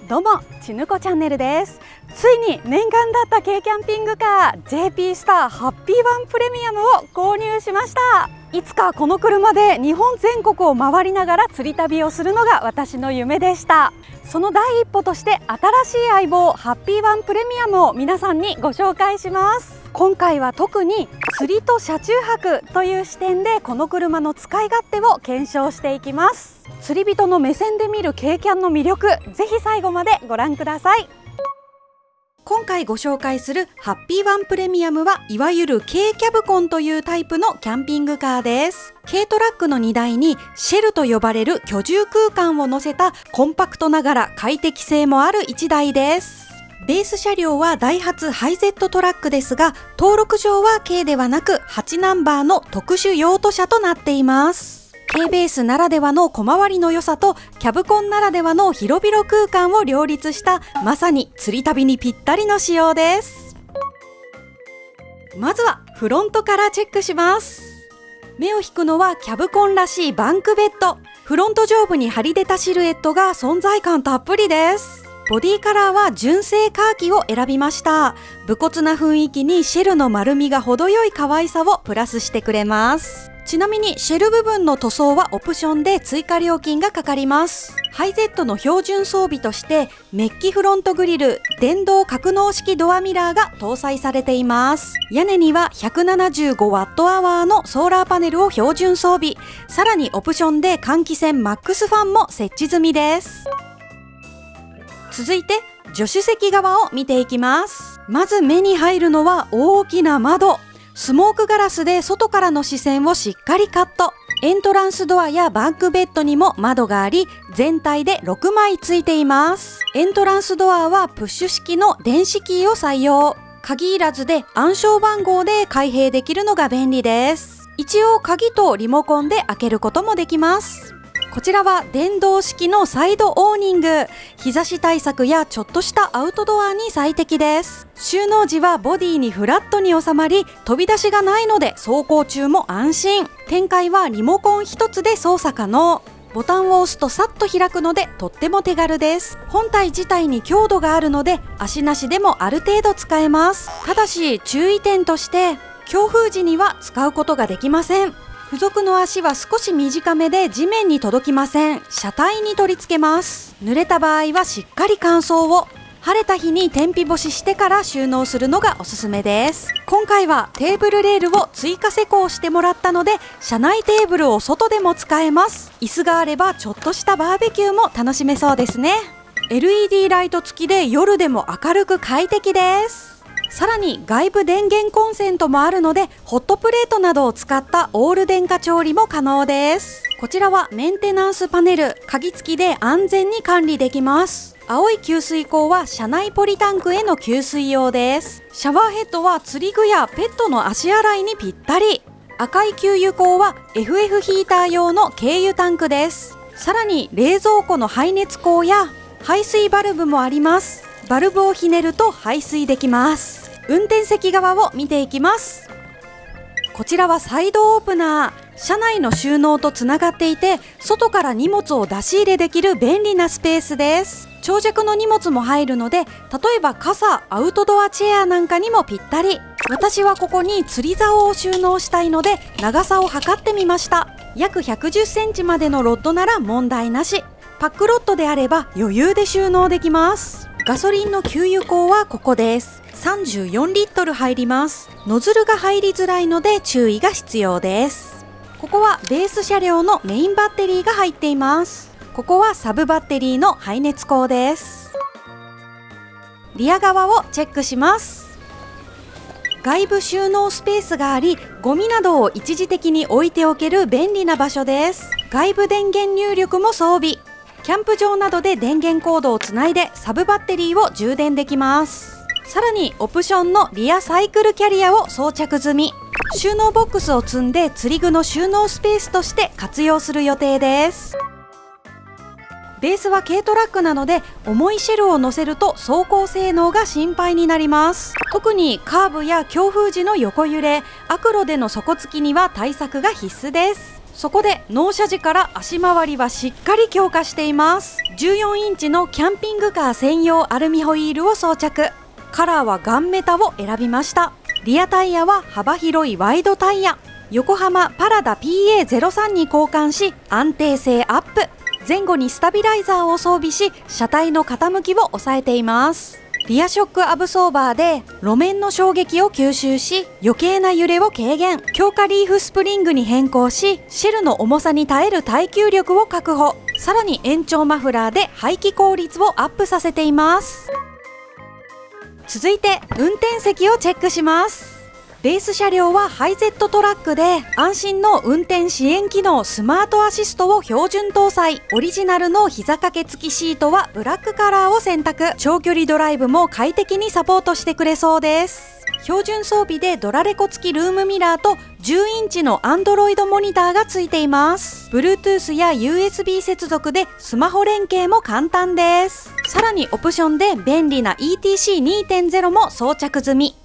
どうも、ちぬこチャンネルです。ついに念願だった軽キャンピングカー JP スターハッピーワンプレミアムを購入しました。いつかこの車で日本全国を回りながら釣り旅をするのが私の夢でした。その第一歩として新しい相棒ハッピーワンプレミアムを皆さんにご紹介します。今回は特に釣りと車中泊という視点でこの車の使い勝手を検証していきます。釣り人の目線で見る軽キャンの魅力、ぜひ最後までご覧ください。今回ご紹介するハッピーワンプレミアムはいわゆる軽キャブコンというタイプのキャンピングカーです。軽トラックの荷台にシェルと呼ばれる居住空間を乗せたコンパクトながら快適性もある1台です。ベース車両はダイハツハイゼットトラックですが、登録上は軽ではなく8ナンバーの特殊用途車となっています。軽ベースならではの小回りの良さとキャブコンならではの広々空間を両立したまさに釣り旅にぴったりの仕様です。まずはフロントからチェックします。目を引くのはキャブコンらしいバンクベッド。フロント上部に張り出たシルエットが存在感たっぷりです。ボディカラーは純正カーキを選びました。武骨な雰囲気にシェルの丸みが程よい可愛さをプラスしてくれます。ちなみにシェル部分の塗装はオプションで追加料金がかかります。ハイゼットの標準装備としてメッキフロントグリル、電動格納式ドアミラーが搭載されています。屋根には 175Wh のソーラーパネルを標準装備。さらにオプションで換気扇マックスファンも設置済みです。続いて助手席側を見ていきます。まず目に入るのは大きな窓。スモークガラスで外からの視線をしっかりカット。エントランスドアやバンクベッドにも窓があり、全体で6枚ついています。エントランスドアはプッシュ式の電子キーを採用。鍵いらずで暗証番号で開閉できるのが便利です。一応鍵とリモコンで開けることもできます。こちらは電動式のサイドオーニング。日差し対策やちょっとしたアウトドアに最適です。収納時はボディにフラットに収まり、飛び出しがないので走行中も安心。展開はリモコン一つで操作可能。ボタンを押すとさっと開くのでとっても手軽です。本体自体に強度があるので足なしでもある程度使えます。ただし注意点として強風時には使うことができません。付属の足は少し短めで地面に届きません。車体に取り付けます。濡れた場合はしっかり乾燥を。晴れた日に天日干ししてから収納するのがおすすめです。今回はテーブルレールを追加施工してもらったので、車内テーブルを外でも使えます。椅子があればちょっとしたバーベキューも楽しめそうですね。LED ライト付きで夜でも明るく快適です。さらに外部電源コンセントもあるので、ホットプレートなどを使ったオール電化調理も可能です。こちらはメンテナンスパネル、鍵付きで安全に管理できます。青い給水口は車内ポリタンクへの給水用です。シャワーヘッドは釣り具やペットの足洗いにぴったり。赤い給油口は FF ヒーター用の軽油タンクです。さらに冷蔵庫の排熱口や排水バルブもあります。バルブをひねると排水できます。運転席側を見ていきます。こちらはサイドオープナー。車内の収納とつながっていて、外から荷物を出し入れできる便利なスペースです。長尺の荷物も入るので、例えば傘、アウトドアチェアなんかにもぴったり。私はここに釣り竿を収納したいので、長さを測ってみました。約110センチまでのロッドなら問題なし。パックロッドであれば余裕で収納できます。ガソリンの給油口はここです。34リットル入ります。ノズルが入りづらいので注意が必要です。ここはベース車両のメインバッテリーが入っています。ここはサブバッテリーの排熱口です。リア側をチェックします。外部収納スペースがあり、ゴミなどを一時的に置いておける便利な場所です。外部電源入力も装備。キャンプ場などで電源コードをつないでサブバッテリーを充電できます。さらにオプションのリアサイクルキャリアを装着済み。収納ボックスを積んで釣り具の収納スペースとして活用する予定です。ベースは軽トラックなので重いシェルを乗せると走行性能が心配になります。特にカーブや強風時の横揺れ、悪路での底付きには対策が必須です。そこで納車時から足回りはしっかり強化しています。14インチのキャンピングカー専用アルミホイールを装着。カラーはガンメタを選びました。リアタイヤは幅広いワイドタイヤ。横浜パラダ PA03 に交換し安定性アップ。前後にスタビライザーを装備し車体の傾きを抑えています。リアショックアブソーバーで路面の衝撃を吸収し余計な揺れを軽減。強化リーフスプリングに変更しシェルの重さに耐える耐久力を確保。さらに延長マフラーで排気効率をアップさせています。続いて運転席をチェックします。レース車両はハイゼットトラックで安心の運転支援機能スマートアシストを標準搭載。オリジナルの膝掛け付きシートはブラックカラーを選択。長距離ドライブも快適にサポートしてくれそうです。標準装備でドラレコ付きルームミラーと10インチの Android モニターが付いています。Bluetooth や USB 接続でスマホ連携も簡単です。さらにオプションで便利な ETC2.0 も装着済み。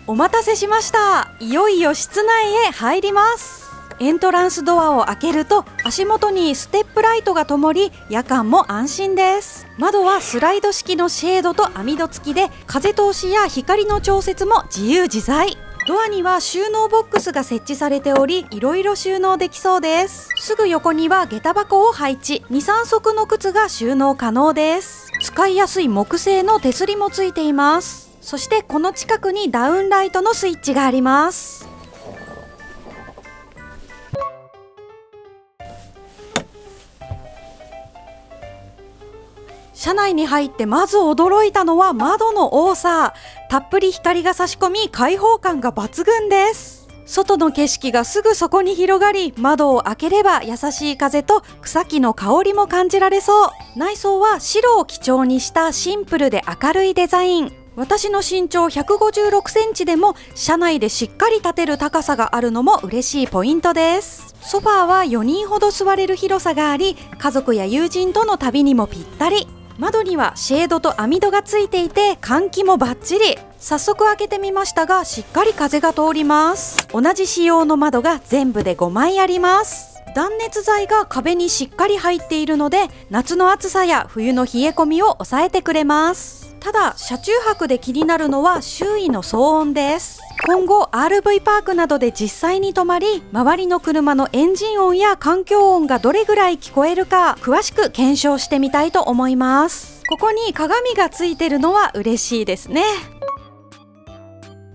お待たせしました。いよいよ室内へ入ります。エントランスドアを開けると足元にステップライトが灯り夜間も安心です。窓はスライド式のシェードと網戸付きで風通しや光の調節も自由自在。ドアには収納ボックスが設置されておりいろいろ収納できそうです。すぐ横には下駄箱を配置。2、3足の靴が収納可能です。使いやすい木製の手すりもついています。そしてこの近くにダウンライトのスイッチがあります。車内に入ってまず驚いたのは窓の多さ。たっぷり光が差し込み開放感が抜群です。外の景色がすぐそこに広がり、窓を開ければ優しい風と草木の香りも感じられそう。内装は白を基調にしたシンプルで明るいデザイン。私の身長156センチでも車内でしっかり立てる高さがあるのも嬉しいポイントです。ソファーは4人ほど座れる広さがあり、家族や友人との旅にもぴったり。窓にはシェードと網戸がついていて換気もバッチリ。早速開けてみましたがしっかり風が通ります。同じ仕様の窓が全部で5枚あります。断熱材が壁にしっかり入っているので夏の暑さや冬の冷え込みを抑えてくれます。ただ車中泊で気になるのは周囲の騒音です。今後 RV パークなどで実際に泊まり周りの車のエンジン音や環境音がどれぐらい聞こえるか詳しく検証してみたいと思います。ここに鏡がついてるのは嬉しいですね。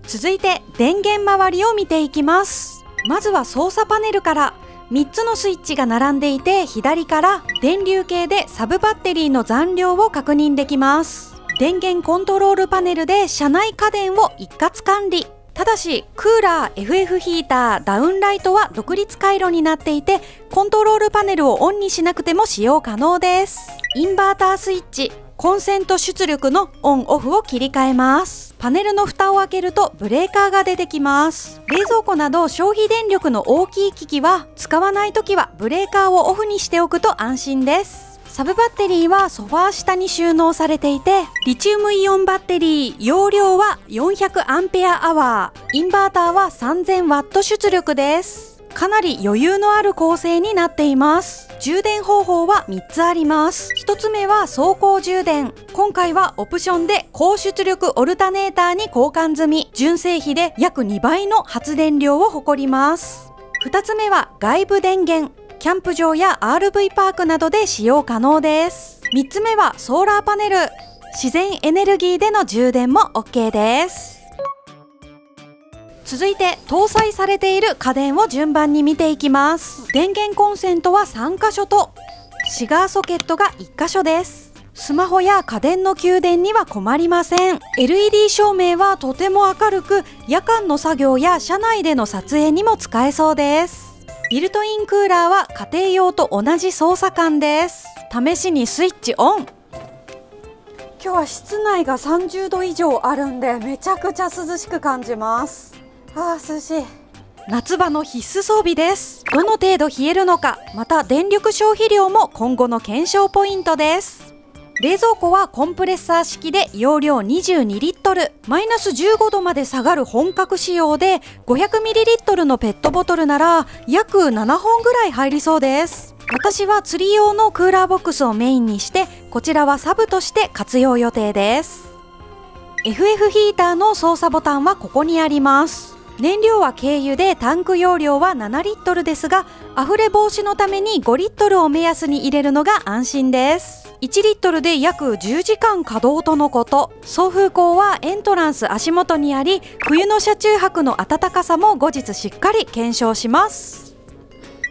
続いて電源周りを見ていきます。まずは操作パネルから。3つのスイッチが並んでいて左から電流計でサブバッテリーの残量を確認できます。電源コントロールパネルで車内家電を一括管理。ただしクーラー、FF ヒーター、ダウンライトは独立回路になっていてコントロールパネルをオンにしなくても使用可能です。インバータースイッチ、コンセント出力のオンオフを切り替えます。パネルの蓋を開けるとブレーカーが出てきます。冷蔵庫など消費電力の大きい機器は使わないときはブレーカーをオフにしておくと安心です。サブバッテリーはソファー下に収納されていてリチウムイオンバッテリー、容量は 400Ah、インバーターは 3000W 出力です。かなり余裕のある構成になっています。充電方法は3つあります。1つ目は走行充電。今回はオプションで高出力オルタネーターに交換済み。純正比で約2倍の発電量を誇ります。2つ目は外部電源。キャンプ場や RV パークなどで使用可能です。3つ目はソーラーパネル。自然エネルギーでの充電も OK です。続いて搭載されている家電を順番に見ていきます。電源コンセントは3箇所とシガーソケットが1箇所です。スマホや家電の給電には困りません。 LED 照明はとても明るく夜間の作業や車内での撮影にも使えそうです。ビルトインクーラーは家庭用と同じ操作感です。試しにスイッチオン。今日は室内が30度以上あるんでめちゃくちゃ涼しく感じます。涼しい。夏場の必須装備です。どの程度冷えるのか、また電力消費量も今後の検証ポイントです。冷蔵庫はコンプレッサー式で容量22リットル、マイナス15度まで下がる本格仕様で、500ミリリットルのペットボトルなら約7本ぐらい入りそうです。私は釣り用のクーラーボックスをメインにして、こちらはサブとして活用予定です。FF ヒーターの操作ボタンはここにあります。燃料は軽油でタンク容量は7リットルですが、溢れ防止のために5リットルを目安に入れるのが安心です。1リットルで約10時間稼働とのこと。送風口はエントランス足元にあり、冬の車中泊の暖かさも後日しっかり検証します。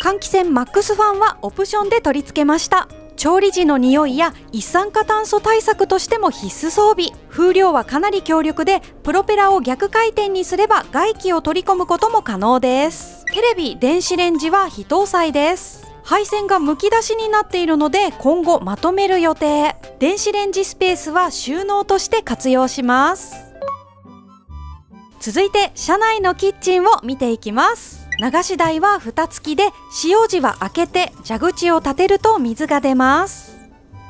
換気扇マックスファンはオプションで取り付けました。調理時の匂いや一酸化炭素対策としても必須装備。風量はかなり強力で、プロペラを逆回転にすれば外気を取り込むことも可能です。テレビ、電子レンジは非搭載です。配線がむき出しになっているので今後まとめる予定。電子レンジスペースは収納として活用します。続いて車内のキッチンを見ていきます。流し台は蓋付きで、使用時は開けて蛇口を立てると水が出ます。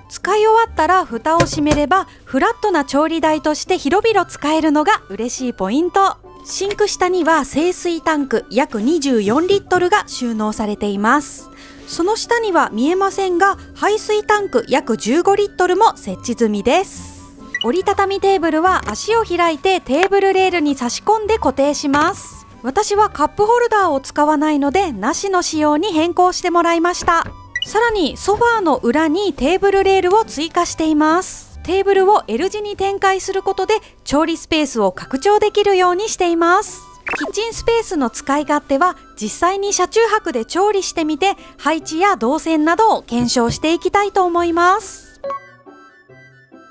使い終わったら蓋を閉めればフラットな調理台として広々使えるのが嬉しいポイント。シンク下には清水タンク約24リットルが収納されています。その下には見えませんが、排水タンク約15リットルも設置済みです。折りたたみテーブルは足を開いてテーブルレールに差し込んで固定します。私はカップホルダーを使わないので、なしの仕様に変更してもらいました。さらにソファーの裏にテーブルレールを追加しています。テーブルを L 字に展開することで調理スペースを拡張できるようにしています。キッチンスペースの使い勝手は実際に車中泊で調理してみて、配置や動線などを検証していきたいと思います。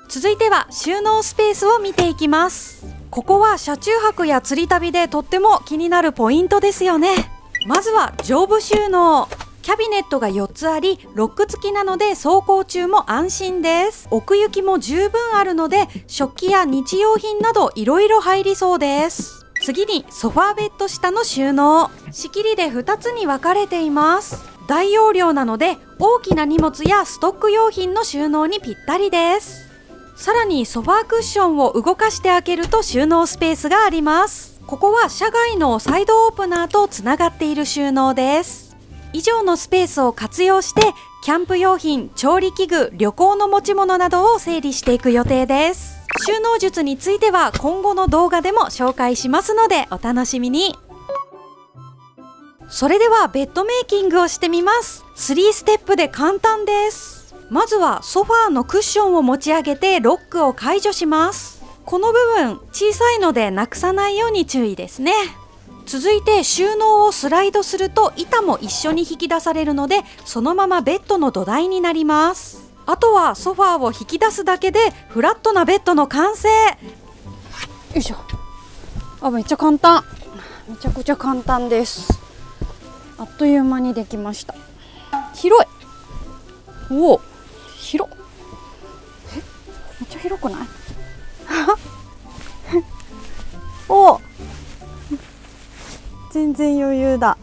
続いては収納スペースを見ていきます。ここは車中泊や釣り旅でとっても気になるポイントですよね。まずは上部収納。キャビネットが4つあり、ロック付きなので走行中も安心です。奥行きも十分あるので、食器や日用品などいろいろ入りそうです。次にソファーベッド下の収納。仕切りで2つに分かれています。大容量なので大きな荷物やストック用品の収納にぴったりです。さらにソファークッションを動かして開けると収納スペースがあります。ここは車外のサイドオープナーとつながっている収納です。以上のスペースを活用して、キャンプ用品、調理器具、旅行の持ち物などを整理していく予定です。収納術については今後の動画でも紹介しますのでお楽しみに。それではベッドメイキングをしてみます。3ステップで簡単です。まずはソファーのクッションを持ち上げてロックを解除します。この部分小さいのでなくさないように注意ですね。続いて収納をスライドすると板も一緒に引き出されるので、そのままベッドの土台になります。あとはソファーを引き出すだけでフラットなベッドの完成。よいしょ。あ、めっちゃ簡単。めちゃくちゃ簡単です。あっという間にできました。広い。おお、広。めっちゃ広くない？お、全然余裕だ。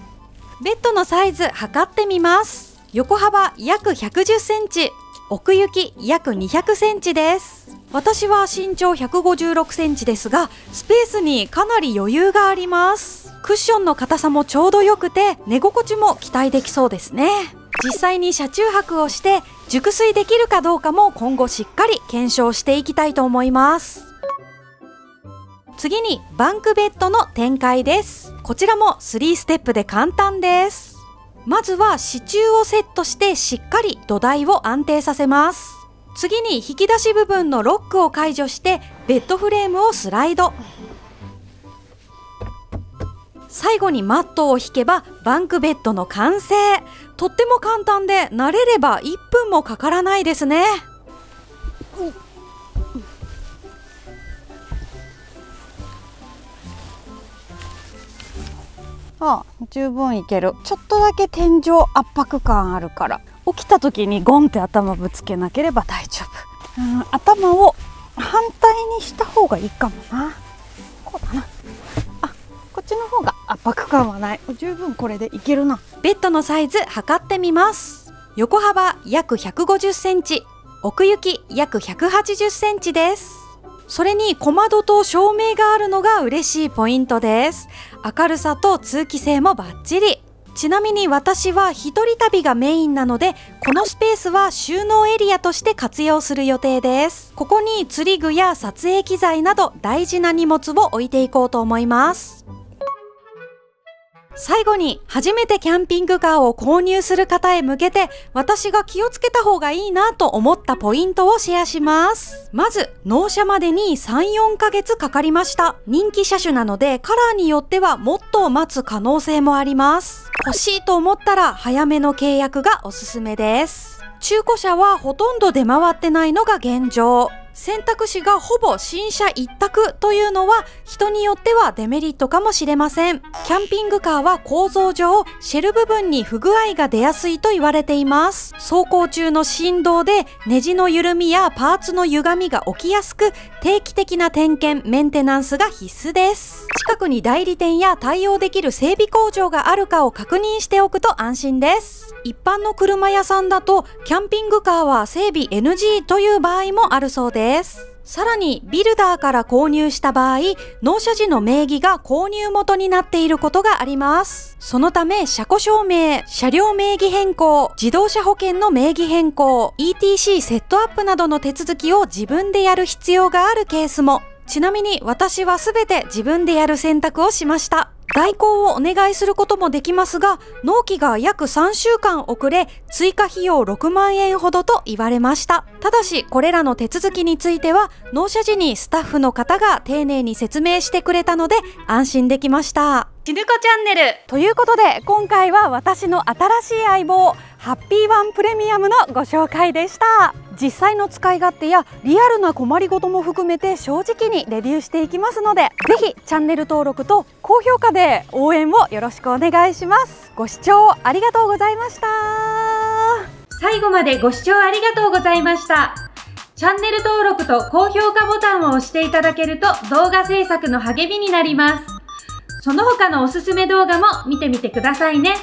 ベッドのサイズ測ってみます。横幅約110センチ、奥行き約200センチです。私は身長156センチですが、スペースにかなり余裕があります。クッションの硬さもちょうど良くて、寝心地も期待できそうですね。実際に車中泊をして熟睡できるかどうかも今後しっかり検証していきたいと思います。次にバンクベッドの展開です。こちらも3ステップで簡単です。まずは支柱をセットしてしっかり土台を安定させます。次に引き出し部分のロックを解除してベッドフレームをスライド。最後にマットを引けばバンクベッドの完成。とっても簡単で慣れれば1分もかからないですね。ああ、十分いける。ちょっとだけ天井圧迫感あるから、起きた時にゴンって頭ぶつけなければ大丈夫。頭を反対にした方がいいかもな。こうだな。あ、こっちの方が圧迫感はない。十分これでいけるな。ベッドのサイズ測ってみます。横幅約150センチ、奥行き約180センチです。それに小窓と照明があるのが嬉しいポイントです。明るさと通気性もバッチリ。ちなみに私は一人旅がメインなので、このスペースは収納エリアとして活用する予定です。ここに釣り具や撮影機材など大事な荷物を置いていこうと思います。最後に初めてキャンピングカーを購入する方へ向けて私が気をつけた方がいいなと思ったポイントをシェアします。まず納車までに 3,4 ヶ月かかりました。人気車種なのでカラーによってはもっと待つ可能性もあります。欲しいと思ったら早めの契約がおすすめです。中古車はほとんど出回ってないのが現状。選択肢がほぼ新車一択というのは人によってはデメリットかもしれません。キャンピングカーは構造上シェル部分に不具合が出やすいと言われています。走行中の振動でネジの緩みやパーツの歪みが起きやすく、定期的な点検・メンテナンスが必須です。近くに代理店や対応できる整備工場があるかを確認しておくと安心です。一般の車屋さんだとキャンピングカーは整備 NG という場合もあるそうです。さらにビルダーから購入した場合、納車時の名義が購入元になっていることがあります。そのため車庫証明、車両名義変更、自動車保険の名義変更、ETC セットアップなどの手続きを自分でやる必要があるケースも。ちなみに私はすべて自分でやる選択をしました。代行をお願いすることもできますが、納期が約3週間遅れ、追加費用6万円ほどと言われました。ただし、これらの手続きについては、納車時にスタッフの方が丁寧に説明してくれたので、安心できました。ちぬこチャンネルということで、今回は私の新しい相棒、ハッピーワンプレミアムのご紹介でした。実際の使い勝手やリアルな困りごとも含めて正直にレビューしていきますので、ぜひチャンネル登録と高評価で応援をよろしくお願いします。ご視聴ありがとうございました。最後までご視聴ありがとうございました。チャンネル登録と高評価ボタンを押していただけると動画制作の励みになります。その他のおすすめ動画も見てみてくださいね。